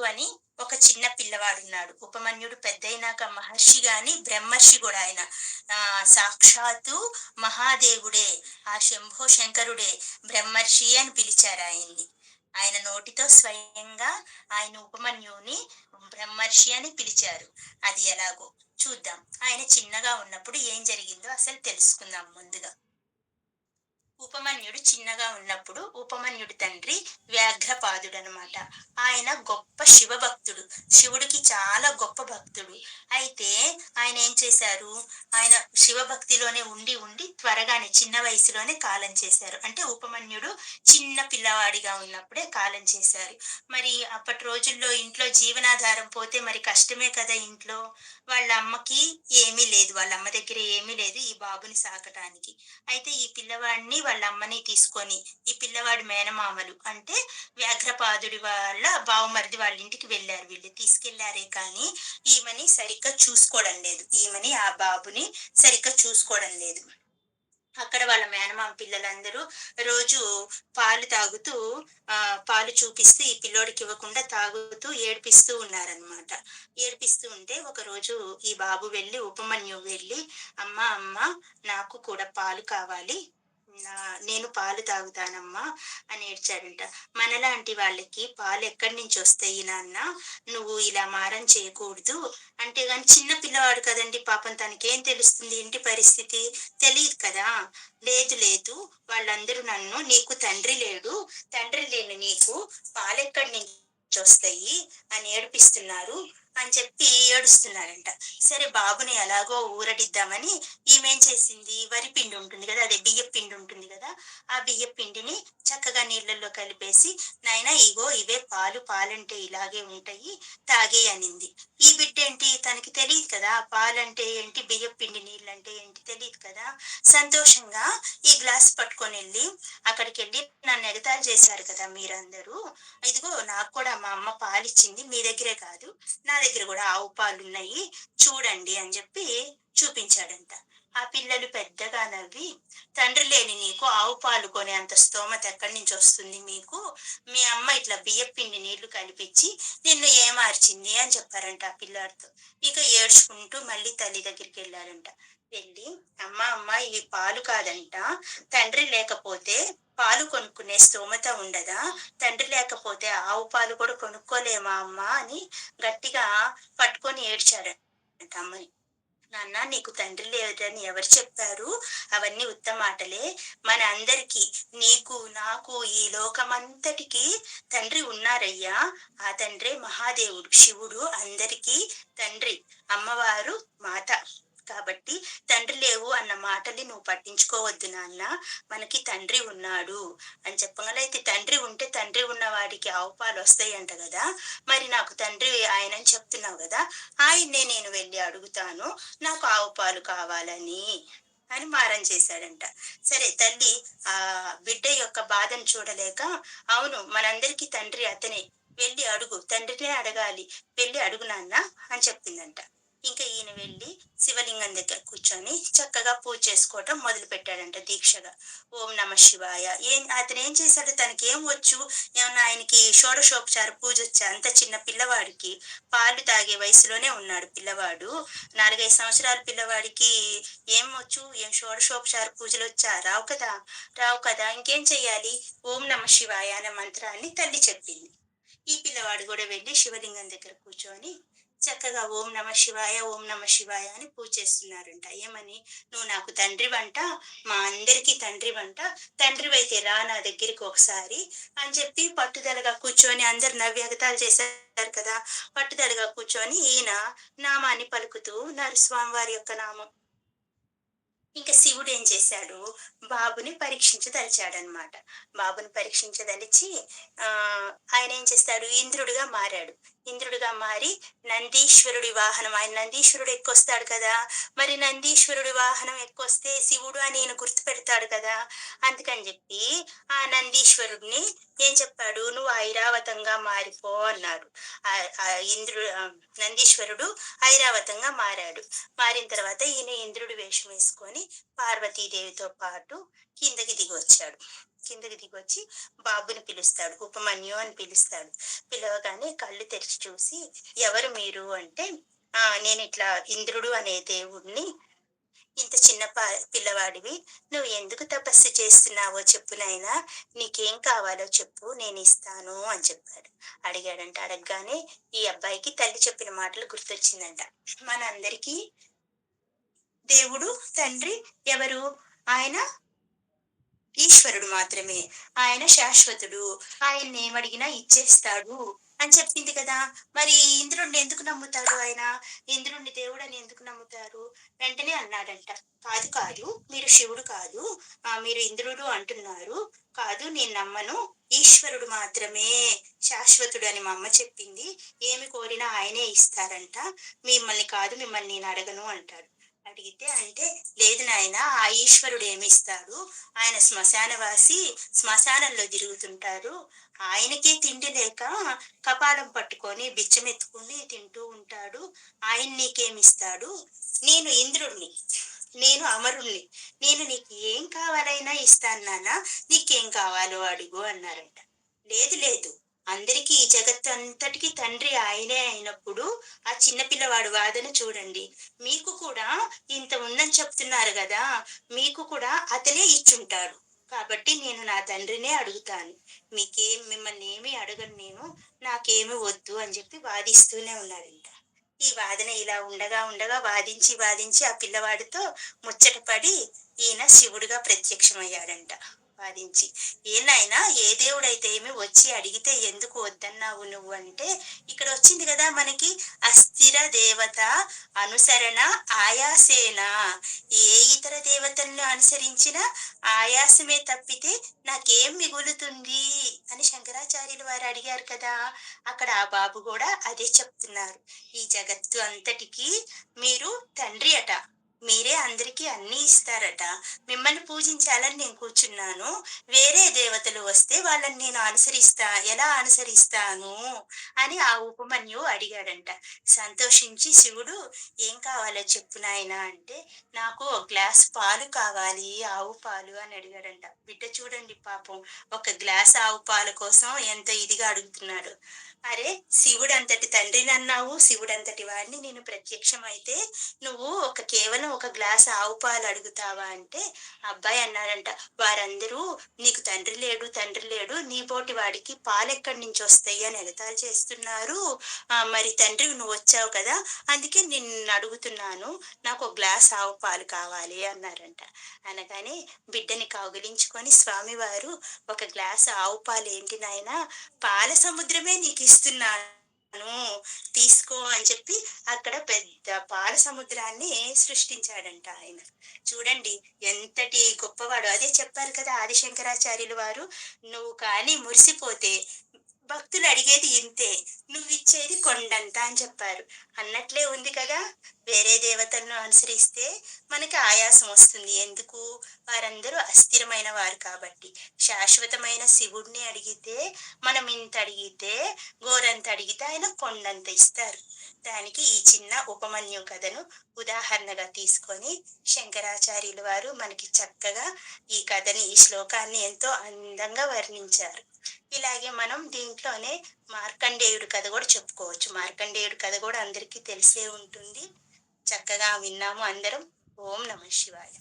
అని ఒక చిన్న పిల్లవాడున్నాడు. ఉపమన్యుడు పెద్దయినాక మహర్షి గాని బ్రహ్మర్షి గూడా ఆయన. సాక్షాత్తు మహాదేవుడే, ఆ శంభో శంకరుడే బ్రహ్మర్షి అని పిలిచారాయన్ని. ఆయన నోటితో స్వయంగా ఆయన ఉపమన్యువుని బ్రహ్మర్షి అని పిలిచారు. అది ఎలాగో చూద్దాం. ఆయన చిన్నగా ఉన్నప్పుడు ఏం జరిగిందో అసలు తెలుసుకుందాం ముందుగా. ఉపమన్యుడు చిన్నగా ఉన్నప్పుడు ఉపమన్యుడి తండ్రి వ్యాఘ్రపాదుడనమాట. ఆయన గొప్ప శివభక్తుడు. శివుడికి చాలా గొప్ప భక్తుడు. అయితే ఆయన ఏం చేశారు? ఆయన శివభక్తిలోనే ఉండి ఉండి త్వరగానే చిన్న వయసులోనే కాలం చేశారు. అంటే ఉపమన్యుడు చిన్న పిల్లవాడిగా ఉన్నప్పుడే కాలం చేశారు. మరి అప్పటి రోజుల్లో ఇంట్లో జీవనాధారం పోతే మరి కష్టమే కదా ఇంట్లో. వాళ్ళ అమ్మకి ఏమీ లేదు. వాళ్ళ అమ్మ దగ్గర ఏమీ లేదు ఈ బాబుని సాకటానికి. అయితే ఈ పిల్లవాడిని వాళ్ళ అమ్మని తీసుకొని, ఈ పిల్లవాడి మేనమామలు అంటే వ్యాఘ్రపాదుడి వాళ్ళ బావమరిది వాళ్ళ ఇంటికి వెళ్లారు వీళ్ళు. తీసుకెళ్లారే కానీ ఈమెని సరిగ్గా చూసుకోవడం లేదు. ఈమెని ఆ బాబుని సరిగ్గా చూసుకోవడం లేదు. అక్కడ వాళ్ళ మేనమామ పిల్లలందరూ రోజు పాలు తాగుతూ పాలు చూపిస్తూ ఈ పిల్లోడికి ఇవ్వకుండా తాగుతూ ఏడిపిస్తూ ఉన్నారనమాట. ఏడిపిస్తూ ఉంటే ఒకరోజు ఈ బాబు వెళ్ళి ఉపమన్యు వెళ్ళి అమ్మ అమ్మ నాకు కూడా పాలు కావాలి. నేను పాలు తాగుతానమ్మా అని ఏడ్చాడంట. మనలాంటి వాళ్ళకి పాలు ఎక్కడి నుంచి వస్తాయి నాన్న, నువ్వు ఇలా మారం చేయకూడదు అంటే గాని చిన్న పిల్లవాడు కదండి పాపం, తనకేం తెలుస్తుంది ఇంటి పరిస్థితి, తెలియదు కదా. లేదు లేదు, వాళ్ళందరూ నన్ను నీకు తండ్రి లేడు, తండ్రి లేని నీకు పాలెక్కడి నుంచి వస్తాయి అని ఏడిపిస్తున్నారు అని చెప్పి ఏడుస్తున్నారంట. సరే బాబుని ఎలాగో ఊరడిద్దామని ఈమెం చేసింది, వరి పిండి ఉంటుంది కదా, అదే బియ్యం పిండి ఉంటుంది కదా, ఆ బియ్యం పిండిని చక్కగా నీళ్ళల్లో కలిపేసి నాయనా ఇగో ఇవే పాలు, పాలంటే ఇలాగే ఉంటాయి, తాగే అనింది. ఈ బిడ్డ ఏంటి, తనకి తెలియదు కదా పాలంటే ఏంటి, బియ్యం పిండి నీళ్ళంటే ఏంటి తెలియదు కదా. సంతోషంగా ఈ గ్లాస్ పట్టుకొని వెళ్ళి అక్కడికి వెళ్ళి నన్ను ఎగతాళి చేశారు కదా మీరందరూ, ఇదిగో నాకు కూడా మా అమ్మ పాలిచ్చింది, మీ దగ్గరే కాదు నా దగ్గర కూడా ఆవు పాలు ఉన్నాయి చూడండి అని చెప్పి చూపించాడంట. ఆ పిల్లలు పెద్దగా నవ్వి, తండ్రి లేని నీకు ఆవు పాలు కొనే అంత స్తోమత ఎక్కడి నుంచి వస్తుంది మీకు, మీ అమ్మ ఇట్లా బియ్యం పిండి నీళ్లు కలిపించి నిన్ను ఏమార్చింది అని చెప్పారంట ఆ పిల్లాడితో. ఇక ఏడ్చుకుంటూ మళ్ళీ తల్లి దగ్గరికి వెళ్ళారంట. వెళ్ళి అమ్మ అమ్మ ఇవి పాలు కాదంట, తండ్రి లేకపోతే పాలు కొనుక్కునే స్తోమత ఉండదా, తండ్రి లేకపోతే ఆవు పాలు కూడా కొనుక్కోలేమా అమ్మా అని గట్టిగా పట్టుకొని ఏడ్చాడంట అమ్మని. నాన్న నీకు తండ్రి లేదని ఎవరు చెప్పారు, అవన్నీ ఉత్తమాటలే. మన అందరికీ, నీకు నాకు ఈ లోకమంతటికి తండ్రి ఉన్నారయ్యా. ఆ తండ్రే మహాదేవుడు శివుడు, అందరికీ తండ్రి. అమ్మవారు మాత. కాబట్టి తండ్రి లేవు అన్న మాటని నువ్వు పట్టించుకోవద్దు నాన్న, మనకి తండ్రి ఉన్నాడు అని చెప్పగల. అయితే తండ్రి ఉంటే తండ్రి ఉన్న వాడికి ఆవు పాలు వస్తాయంట కదా, మరి నాకు తండ్రి ఆయనని చెప్తున్నావు కదా, ఆయన్నే నేను వెళ్ళి అడుగుతాను నాకు ఆవు పాలు కావాలని అని మారం చేశాడంట. సరే తల్లి ఆ బిడ్డ యొక్క బాధను చూడలేక, అవును మనందరికీ తండ్రి అతనే, వెళ్ళి అడుగు, తండ్రినే అడగాలి, వెళ్ళి అడుగు నాన్న అని చెప్పిందంట. ఇంకా ఈయన వెళ్ళి శివలింగం దగ్గర కూర్చొని చక్కగా పూజ చేసుకోవటం మొదలు పెట్టాడంట దీక్షగా. ఓం నమ శివాయ. అతను ఏం చేశాడు, తనకి ఏం వచ్చు, ఏమన్నా ఆయనకి షోడశోపచార పూజ వచ్చా, అంత చిన్న పిల్లవాడికి, పాలు తాగే వయసులోనే ఉన్నాడు పిల్లవాడు, 4-5 సంవత్సరాల పిల్లవాడికి ఏం వచ్చు, ఏం షోడశోపచార పూజలు వచ్చా, రావు కదా. రావు కదా, ఇంకేం చెయ్యాలి, ఓం నమ శివాయ అనే మంత్రాన్ని తల్లి చెప్పింది. ఈ పిల్లవాడు కూడా వెళ్ళి శివలింగం దగ్గర కూర్చొని చక్కగా ఓం నమ శివాయ ఓం నమ శివాయ అని పూజ చేస్తున్నారంట. ఏమని, నువ్వు నాకు తండ్రి వంట, మా అందరికీ తండ్రి వంట, తండ్రివైతే రా నా దగ్గరికి ఒకసారి అని చెప్పి పట్టుదలగా కూర్చొని, అందరు నవ్యగతాలు చేశారు కదా, పట్టుదలగా కూర్చొని ఈయన నామాన్ని పలుకుతూ ఉన్నారు, స్వామివారి యొక్క నామం. ఇంకా శివుడు ఏం చేశాడు, బాబుని పరీక్షించదలిచాడనమాట. బాబుని పరీక్షించదలిచి ఆ ఆయన ఏం చేస్తాడు, ఇంద్రుడిగా మారాడు. ఇంద్రుడిగా మారి నందీశ్వరుడి వాహనం, ఆయన నందీశ్వరుడు ఎక్కువస్తాడు కదా, మరి నందీశ్వరుడి వాహనం ఎక్కువస్తే శివుడు అని ఈయన గుర్తు పెడతాడు కదా. అందుకని చెప్పి ఆ నందీశ్వరుడిని ఏం చెప్పాడు, నువ్వు ఐరావతంగా మారిపో అన్నాడు. ఆ ఆ ఇంద్రుడు నందీశ్వరుడు ఐరావతంగా మారాడు. మారిన తర్వాత ఈయన ఇంద్రుడి వేషం వేసుకొని పార్వతీదేవితో పాటు కిందకి దిగి వచ్చాడు. కిందకి దిగొచ్చి బాబుని పిలుస్తాడు. ఉపమన్యు అని పిలుస్తాడు. పిలవగానే కళ్ళు తెరిచి చూసి, "ఎవరు మీరు?" అంటే, నేనిట్లా ఇంద్రుడు అనే దేవుడిని. ఇంత చిన్న పిల్లవాడివి, నువ్వు ఎందుకు తపస్సు చేస్తున్నావో చెప్పు నాయనా, నీకేం కావాలో చెప్పు నేనిస్తాను అని చెప్పాడు. అడిగాడంట. అడగగానే ఈ అబ్బాయికి తల్లి చెప్పిన మాటలు గుర్తొచ్చిందంట. మనందరికీ దేవుడు, తండ్రి ఎవరు? ఆయన ఈశ్వరుడు మాత్రమే. ఆయన శాశ్వతుడు. ఆయన్నేమడిగినా ఇచ్చేస్తాడు అని చెప్పింది కదా! మరి ఇంద్రుడిని ఎందుకు నమ్ముతాడు ఆయన? ఇంద్రుడిని దేవుడని ఎందుకు నమ్ముతారు? వెంటనే అన్నాడంట. "కాదు, కాదు. మీరు శివుడు కాదు. మీరు ఇంద్రుడు అంటున్నారు. కాదు, నేను నమ్మను. ఈశ్వరుడు మాత్రమే శాశ్వతుడు అని మా అమ్మ చెప్పింది. ఏమి కోరినా ఆయనే ఇస్తారంట. మిమ్మల్ని కాదు, మిమ్మల్ని నేను అడగను" అంటాడు. అడిగితే అంటే, "లేదు నాయనా, ఆ ఈశ్వరుడు ఏమిస్తాడు? ఆయన శ్మశానవాసి, శ్మశానంలో తిరుగుతుంటారు. ఆయనకే తిండి లేక కపాలం పట్టుకొని బిచ్చమెత్తుకుని తింటూ ఉంటాడు. ఆయన నీకేమిస్తాడు? నేను ఇంద్రుడిని. నేను అమరుణ్ణి. నేను నీకు ఏం కావాలైనా ఇస్తాను నాన్న. నీకేం కావాలో అడుగు" అన్నారంట. లేదు లేదు. అందరికీ ఈ జగత్తు అంతటికి తండ్రి ఆయనే అయినప్పుడు ఆ చిన్న పిల్లవాడు వాదన చూడండి. మీకు కూడా ఇంత ఉందని చెప్తున్నారు గదా! మీకు కూడా అతనే ఇచ్చుంటాడు. కాబట్టి నేను నా తండ్రినే అడుగుతాను. మిమ్మల్ని ఏమి అడగను నేను. నాకేమి వద్దు అని చెప్పి వాదిస్తూనే ఉన్నాడంట. ఈ వాదన ఇలా ఉండగా ఉండగా వాదించి వాదించి ఆ పిల్లవాడితో ముచ్చట పడి ఈయన శివుడుగా ప్రత్యక్షమయ్యాడంట. వాదించి, "ఏ నాయనా, ఏ దేవుడైతే ఏమి వచ్చి అడిగితే ఎందుకు వద్దన్నావు నువ్వు" అంటే, ఇక్కడ వచ్చింది కదా మనకి, అస్థిర దేవత అనుసరణ ఆయాసేన. ఏ ఇతర దేవతలను అనుసరించినా ఆయాసమే తప్పితే నాకేం మిగులుతుంది అని శంకరాచార్యులు వారు అడిగారు కదా! అక్కడ ఆ బాబు కూడా అదే చెప్తున్నారు. ఈ జగత్తు అంతటికి మీరు తండ్రి అట. మీరే అందరికీ అన్నీ ఇస్తారట. మిమ్మల్ని పూజించాలని నేను కూర్చున్నాను. వేరే దేవతలు వస్తే వాళ్ళని నేను ఎలా అనుసరిస్తాను అని ఆ ఉపమన్యు అడిగాడంట. సంతోషించి శివుడు, "ఏం కావాలో చెప్పు నాయనా" అంటే, "నాకు ఒక గ్లాస్ పాలు కావాలి, ఆవు పాలు" అని అడిగాడంట. బిడ్డ చూడండి పాపం, ఒక గ్లాస్ ఆవు పాల కోసం ఎంత ఇదిగా అడుగుతున్నాడు. "అరే, శివుడంతటి తండ్రినన్నావు, శివుడంతటి వాడిని నేను ప్రత్యక్షమైతే నువ్వు కేవలం ఒక గ్లాస్ ఆవు పాలు అడుగుతావా" అంటే, ఆ అబ్బాయి అన్నాడంట, "వారందరూ నీకు తండ్రి లేడు, తండ్రి లేడు, నీబోటి వాడికి పాలెక్కడి నుంచి వస్తాయి అని ఎగతాళి చేస్తున్నారు. మరి తండ్రివి నువ్వు వచ్చావు కదా, అందుకే నిన్ను అడుగుతున్నాను. నాకు ఒక గ్లాస్ ఆవు పాలు కావాలి" అన్నారంట. అనగానే బిడ్డని కౌగిలించుకొని స్వామివారు, "ఒక గ్లాస్ ఆవు పాలు ఏంటి నాయనా, పాల సముద్రమే నీకు ఇస్తున్నాను, తీసుకో" అని చెప్పి అక్కడ పెద్ద పాల సముద్రాన్ని సృష్టించాడంట ఆయన. చూడండి ఎంతటి గొప్పవాడు. అదే చెప్పారు కదా ఆదిశంకరాచార్యులు వారు, "నువ్వు కానీ మురిసిపోతే భక్తులు అడిగేది ఇంతే, నువ్విచ్చేది కొండంత" అని చెప్పారు. అన్నట్లే ఉంది కదా! వేరే దేవతలను అనుసరిస్తే మనకి ఆయాసం వస్తుంది. ఎందుకు? వారందరూ అస్థిరమైన వారు కాబట్టి. శాశ్వతమైన శివుడిని అడిగితే, మనం ఇంత అడిగితే, గోరంత అడిగితే ఆయన కొండంత ఇస్తారు. దానికి ఈ చిన్న ఉపమన్యు కథను ఉదాహరణగా తీసుకొని శంకరాచార్యులు వారు మనకి చక్కగా ఈ శ్లోకాన్ని ఎంతో అందంగా వర్ణించారు. ఇలాగే మనం దీంట్లోనే మార్కండేయుడి కథ కూడా చెప్పుకోవచ్చు. మార్కండేయుడి కథ కూడా అందరికీ తెలిసే ఉంటుంది. చక్కగా విన్నాము అందరం. ఓం నమః శివాయ.